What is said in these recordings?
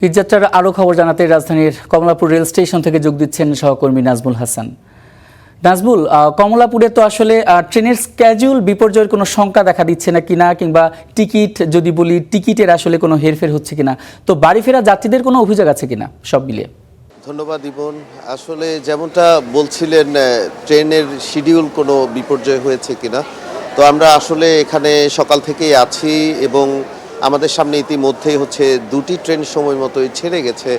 ঈদযাত্রার আরও খবর জানাতে রাজধানীর কমলাপুর রেল স্টেশন থেকে যোগ দিচ্ছেন সহকর্মী নাজমুল হাসান। নাজমুল, কমলাপুরে তো আসলে ট্রেনের স্ক্যাজুয়াল বিপর্যয়ের কোনো শঙ্কা দেখা দিচ্ছে না কিনা, কিংবা টিকিট যদি বলি টিকিটের আসলে কোনো হেরফের হচ্ছে কিনা, তো বাড়ি ফেরা যাত্রীদের কোনো অভিযোগ আছে কিনা সব মিলিয়ে? ধন্যবাদ ইবন। আসলে যেমনটা বলছিলেন, ট্রেনের শিডিউল কোনো বিপর্যয় হয়েছে কিনা, তো আমরা আসলে এখানে সকাল থেকেই আছি এবং আমাদের সামনে ইতিমধ্যেই দুটি ট্রেন সময় মতোই ছেড়ে গেছে।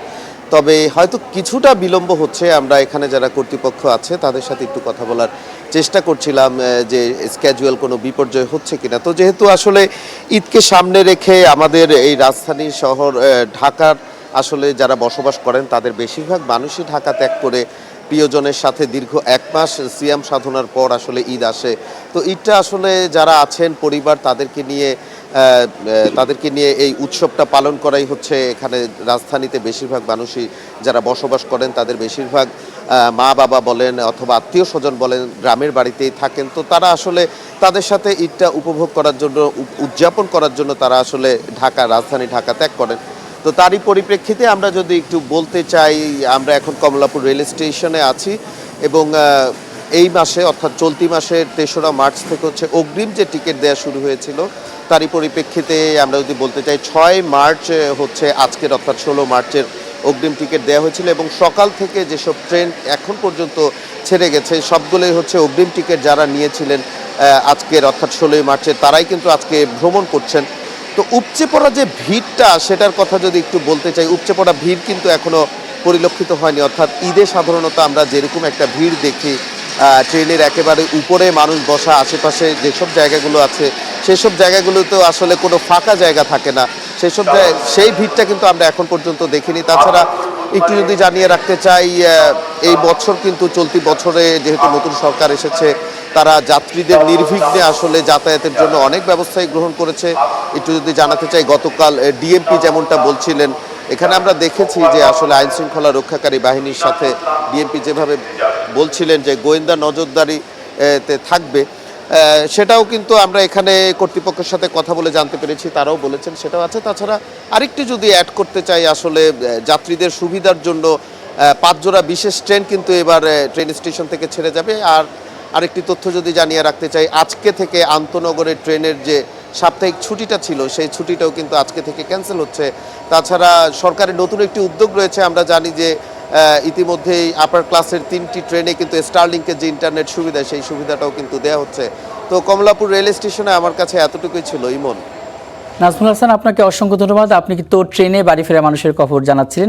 তবে হয়তো কিছুটা বিলম্ব হচ্ছে। আমরা এখানে যারা কর্তৃপক্ষ আছে তাদের সাথে একটু কথা বলার চেষ্টা করছিলাম যে স্ক্যাজুয়াল কোনো বিপর্যয় হচ্ছে কিনা। তো যেহেতু আসলে ঈদকে সামনে রেখে আমাদের এই রাজধানী শহর ঢাকার আসলে যারা বসবাস করেন তাদের বেশিরভাগ মানুষই ঢাকা ত্যাগ করে প্রিয়জনের সাথে দীর্ঘ এক মাস সিয়াম সাধনার পর আসলে ঈদ আসে। তো ঈদটা আসলে যারা আছেন পরিবার তাদেরকে নিয়ে এই উৎসবটা পালন করাই হচ্ছে এখানে রাজধানীতে বেশিরভাগ মানুষই যারা বসবাস করেন তাদের বেশিরভাগ মা বাবা বলেন অথবা আত্মীয় স্বজন বলেন গ্রামের বাড়িতেই থাকেন। তো তারা আসলে তাদের সাথে ঈদটা উপভোগ করার জন্য উদযাপন করার জন্য তারা আসলে রাজধানী ঢাকা ত্যাগ করেন। তো তারই পরিপ্রেক্ষিতে আমরা যদি একটু বলতে চাই, আমরা এখন কমলাপুর রেল স্টেশনে আছি এবং এই মাসে অর্থাৎ চলতি মাসের ৩রা মার্চ থেকে অগ্রিম যে টিকিট দেওয়া শুরু হয়েছিল তারই পরিপ্রেক্ষিতে আমরা যদি বলতে চাই ৬ মার্চ আজকের অর্থাৎ ১৬ মার্চের অগ্রিম টিকিট দেওয়া হয়েছিল এবং সকাল থেকে যেসব ট্রেন এখন পর্যন্ত ছেড়ে গেছে সবগুলোই অগ্রিম টিকিট যারা নিয়েছিলেন আজকের অর্থাৎ ১৬ মার্চের তারাই কিন্তু আজকে ভ্রমণ করছেন। তো উপচে পড়া যে ভিড়টা সেটার কথা যদি একটু বলতে চাই, উপচে পড়া ভিড় কিন্তু এখনও পরিলক্ষিত হয়নি। অর্থাৎ ঈদে সাধারণত আমরা যেরকম একটা ভিড় দেখি, ট্রেনের একেবারে উপরে মানুষ বসা, আশেপাশে যেসব জায়গাগুলো আছে সেসব জায়গাগুলোতেও আসলে কোনো ফাঁকা জায়গা থাকে না, সেই ভিড়টা কিন্তু আমরা এখন পর্যন্ত দেখিনি। তাছাড়া একটু যদি জানিয়ে রাখতে চাই, এই বছর কিন্তু চলতি বছরে যেহেতু নতুন সরকার এসেছে তারা যাত্রীদের নির্বিঘ্নে আসলে যাতায়াতের জন্য অনেক ব্যবস্থাই গ্রহণ করেছে। একটু যদি জানাতে চাই, গতকাল ডিএমপি যেমনটা বলছিলেন, এখানে আমরা দেখেছি যে আসলে আইন শৃঙ্খলা রক্ষাকারী বাহিনীর সাথে ডিএমপি যেভাবে বলছিলেন যে গোয়েন্দা নজরদারিতে থাকবে, সেটাও কিন্তু আমরা এখানে কর্তৃপক্ষের সাথে কথা বলে জানতে পেরেছি, তারাও বলেছেন সেটাও আছে। তাছাড়া আরেকটু যদি অ্যাড করতে চাই, আসলে যাত্রীদের সুবিধার জন্য ৫ জোড়া বিশেষ ট্রেন কিন্তু এবার ট্রেন স্টেশন থেকে ছেড়ে যাবে। আর আরেকটি তথ্য যদি জানিয়ে রাখতে চাই, আজকে থেকে আন্তনগরের ট্রেনের যে সাপ্তাহিক ছুটিটা ছিল সেই ছুটিটাও কিন্তু আজকে থেকে ক্যান্সেল হচ্ছে। তাছাড়া সরকারের নতুন একটি উদ্যোগ রয়েছে, আমরা জানি যে ইতিমধ্যেই আপার ক্লাসের ৩টি ট্রেনে কিন্তু স্টারলিংকের যে ইন্টারনেট সুবিধা সেই সুবিধাটাও কিন্তু দেওয়া হচ্ছে। তো কমলাপুর রেল স্টেশনে আমার কাছে এতটুকুই ছিল ইমন। নাজমুল হাসান, আপনাকে অসংখ্য ধন্যবাদ। আপনি তো ট্রেনে বাড়ি ফেরা মানুষের খবর জানাচ্ছিলেন।